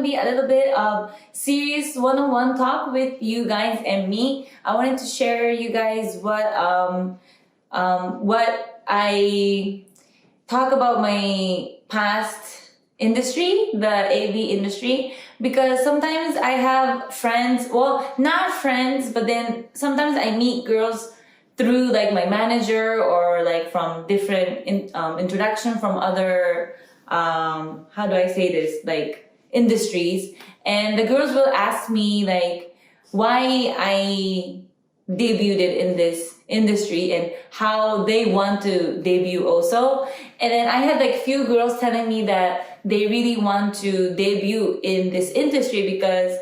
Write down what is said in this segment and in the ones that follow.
to be a little bit of serious one-on-one talk with you guys and me. I wanted to share you guys what I talk about my past industry, the AV industry, because sometimes I have friends, well, not friends, but then sometimes I meet girls through like my manager or like from different introduction from other how do I say this, like industries, and the girls will ask me like why I debuted in this industry and how they want to debut also. And then I had like few girls telling me that they really want to debut in this industry because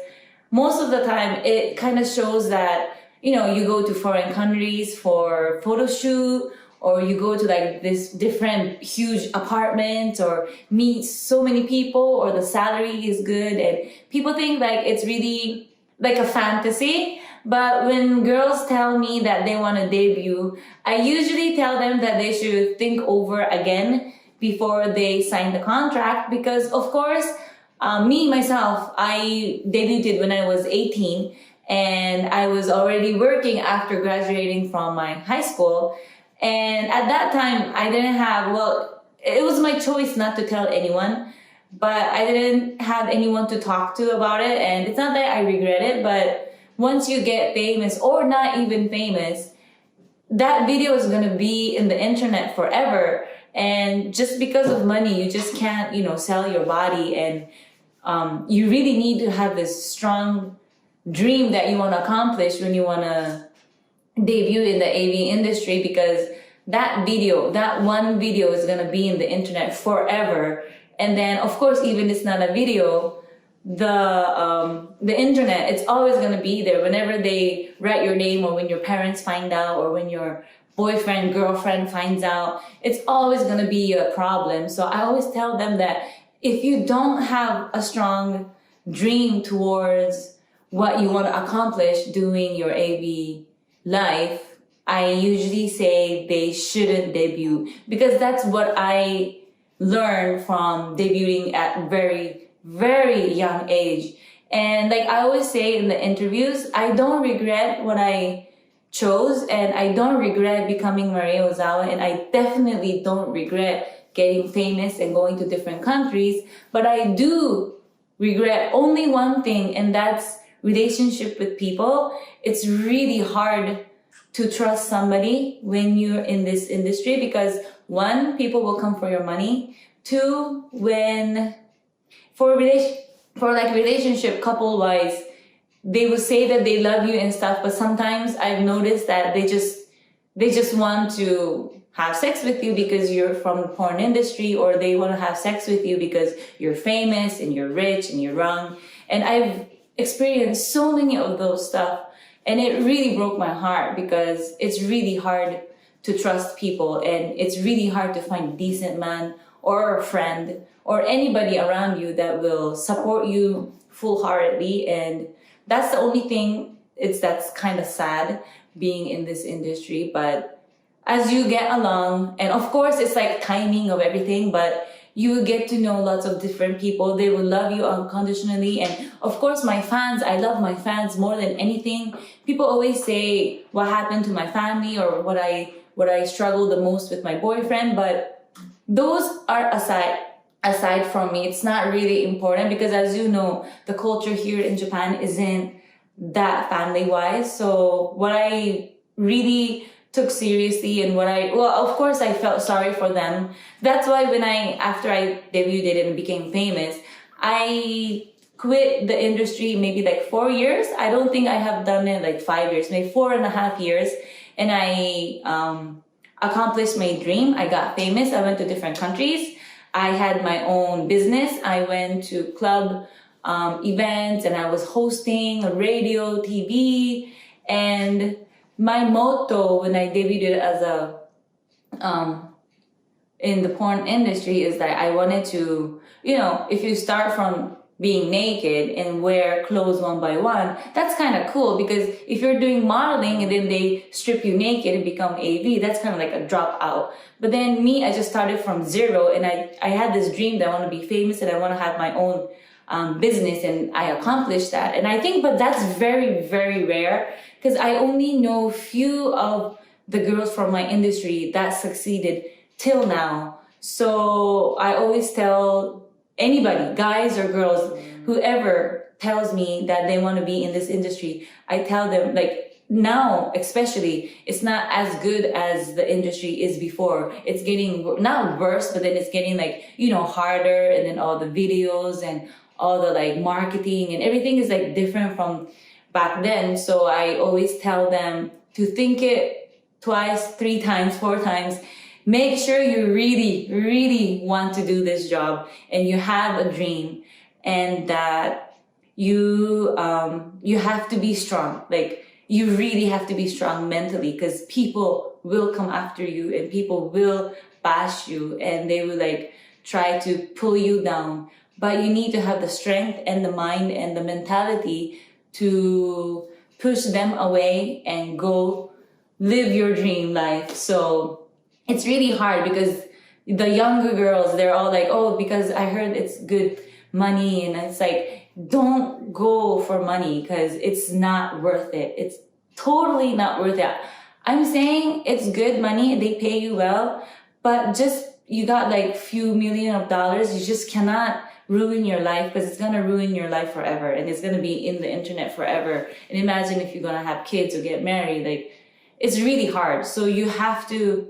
most of the time it kind of shows that, you know, you go to foreign countries for photo shoot, or you go to like this different huge apartment or meet so many people, or the salary is good, and people think like it's really like a fantasy. But when girls tell me that they want to debut, I usually tell them that they should think over again before they sign the contract, because of course, me myself, I debuted when I was 18, and I was already working after graduating from my high school. And at that time, I didn't have, well, it was my choice not to tell anyone, but I didn't have anyone to talk to about it. And it's not that I regret it, but once you get famous or not even famous, that video is going to be in the internet forever. And just because of money, you just can't, you know, sell your body. And you really need to have this strong dream that you want to accomplish when you want to debut in the AV industry, because that video, that one video is going to be in the internet forever. And then of course, even it's not a video, the internet, it's always going to be there whenever they write your name, or when your parents find out, or when your boyfriend, girlfriend finds out. It's always going to be a problem. So I always tell them that if you don't have a strong dream towards what you want to accomplish doing your AV life, I usually say they shouldn't debut, because that's what I learned from debuting at very, very young age. And like I always say in the interviews, I don't regret what I chose, and I don't regret becoming Maria Ozawa, and I definitely don't regret getting famous and going to different countries. But I do regret only one thing, and that's relationship with people. It's really hard to trust somebody when you're in this industry, because one, people will come for your money. Two, when for relationship couple wise, they will say that they love you and stuff, but sometimes I've noticed that they just want to have sex with you because you're from the porn industry, or they want to have sex with you because you're famous and you're rich and you're young. And I've experienced so many of those stuff, and it really broke my heart, because it's really hard to trust people, and it's really hard to find a decent man or a friend or anybody around you that will support you full-heartedly. And that's the only thing that's kind of sad being in this industry. But as you get along, and of course it's like timing of everything, but you will get to know lots of different people. They will love you unconditionally. And of course, my fans, I love my fans more than anything. People always say what happened to my family, or what I struggle the most with my boyfriend, but those are aside from me. It's not really important, because as you know, the culture here in Japan isn't that family wise. So what I really took seriously, and of course I felt sorry for them. That's why after I debuted and became famous, I quit the industry maybe like 4 years. I don't think I have done it like 5 years, maybe 4.5 years. And I accomplished my dream. I got famous. I went to different countries. I had my own business. I went to club events, and I was hosting a radio, TV, and my motto when I debuted as in the porn industry is that I wanted to, you know, if you start from being naked and wear clothes one by one, that's kind of cool, because if you're doing modeling and then they strip you naked and become AV, that's kind of like a dropout. But then me, I just started from zero, and I had this dream that I want to be famous and I want to have my own business, and I accomplished that. And I think, but that's very, very rare, because I only know few of the girls from my industry that succeeded till now. So I always tell anybody, guys or girls, whoever tells me that they want to be in this industry, I tell them, like, now especially, it's not as good as the industry is before. It's getting not worse, but then it's getting like, harder, and then all the videos and all the like marketing and everything is like different from back then. So I always tell them to think it twice, 3 times, 4 times. Make sure you really, really want to do this job and you have a dream, and that you have to be strong. Like, you really have to be strong mentally, because people will come after you and people will bash you and they will like try to pull you down. But you need to have the strength and the mind and the mentality to push them away and go live your dream life. So it's really hard, because the younger girls, they're all like, oh, because I heard it's good money. And it's like, don't go for money, because it's not worth it. It's totally not worth it. I'm saying it's good money, they pay you well, but just, you got like few million of dollars, you just cannot ruin your life, because it's gonna ruin your life forever, and it's gonna be in the internet forever. And imagine if you're gonna have kids or get married, like, it's really hard. So you have to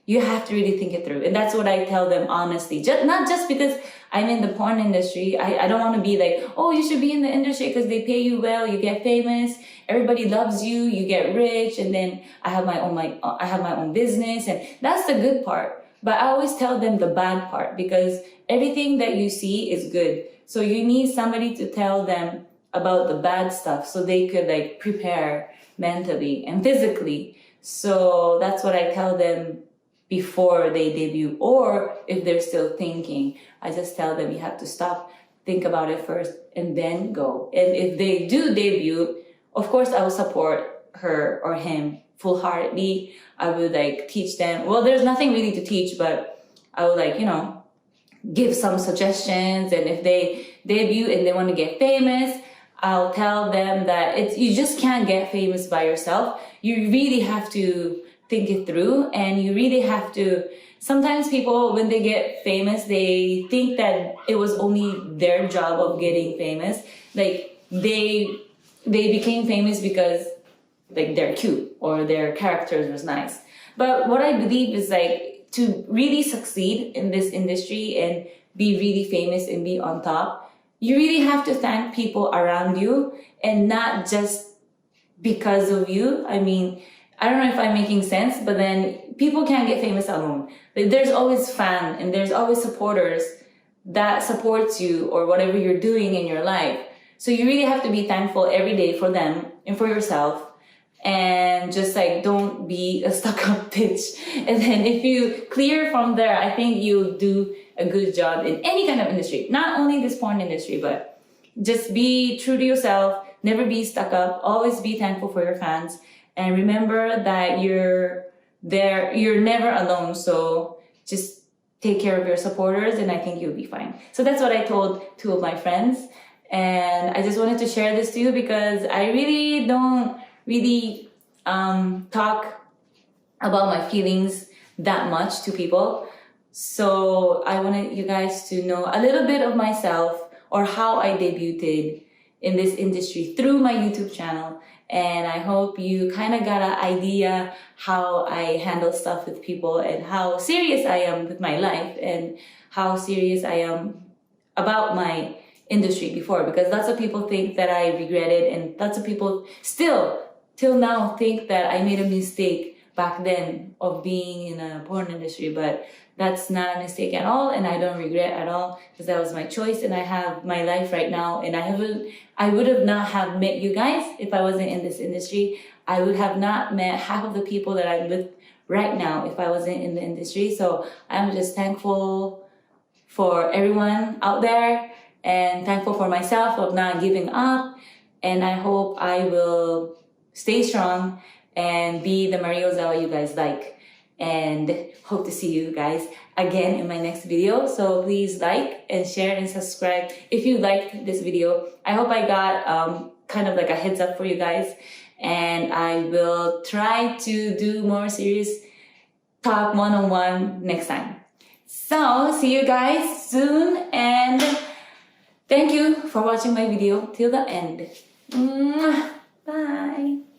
really think it through. And that's what I tell them honestly. Not just because I'm in the porn industry. I don't want to be like, oh, you should be in the industry because they pay you well, you get famous, everybody loves you, you get rich, and then I have my own business, and that's the good part. But I always tell them the bad part, because everything that you see is good. So you need somebody to tell them about the bad stuff so they could like prepare mentally and physically. So that's what I tell them before they debut, or if they're still thinking, I just tell them you have to stop, think about it first, and then go. And if they do debut, of course I will support her or him full-heartedly. I would like teach them. Well, there's nothing really to teach, but I would like, give some suggestions. And if they debut and they want to get famous, I'll tell them that you just can't get famous by yourself. You really have to think it through, and you really have to. Sometimes people, when they get famous, they think that it was only their job of getting famous. Like, they became famous because like they're cute or their characters was nice. But what I believe is like, to really succeed in this industry and be really famous and be on top, you really have to thank people around you, and not just because of you. I mean, I don't know if I'm making sense, but then people can't get famous alone. Like, there's always fans and there's always supporters that supports you or whatever you're doing in your life. So you really have to be thankful every day for them and for yourself, and just like, don't be a stuck-up bitch. And then if you clear from there, I think you'll do a good job in any kind of industry, not only this porn industry, but just be true to yourself, never be stuck up, always be thankful for your fans. And remember that you're never alone. So just take care of your supporters, and I think you'll be fine. So that's what I told 2 of my friends. And I just wanted to share this to you, because I really don't talk about my feelings that much to people. So I wanted you guys to know a little bit of myself, or how I debuted in this industry through my YouTube channel. And I hope you kind of got an idea how I handle stuff with people, and how serious I am with my life, and how serious I am about my industry before. Because lots of people think that I regretted, and lots of people still, till now, think that I made a mistake back then of being in a porn industry. But that's not a mistake at all, and I don't regret at all, because that was my choice, and I have my life right now. And I would have not have met you guys if I wasn't in this industry. I would have not met half of the people that I'm with right now if I wasn't in the industry. So I'm just thankful for everyone out there, and thankful for myself of not giving up. And I hope I will stay strong and be the Maria Ozawa you guys like. and hope to see you guys again in my next video. So please like and share and subscribe if you liked this video. I hope I got kind of like a heads up for you guys, and I will try to do more serious talk one-on-one next time. So see you guys soon, and thank you for watching my video till the end. Mwah. Bye.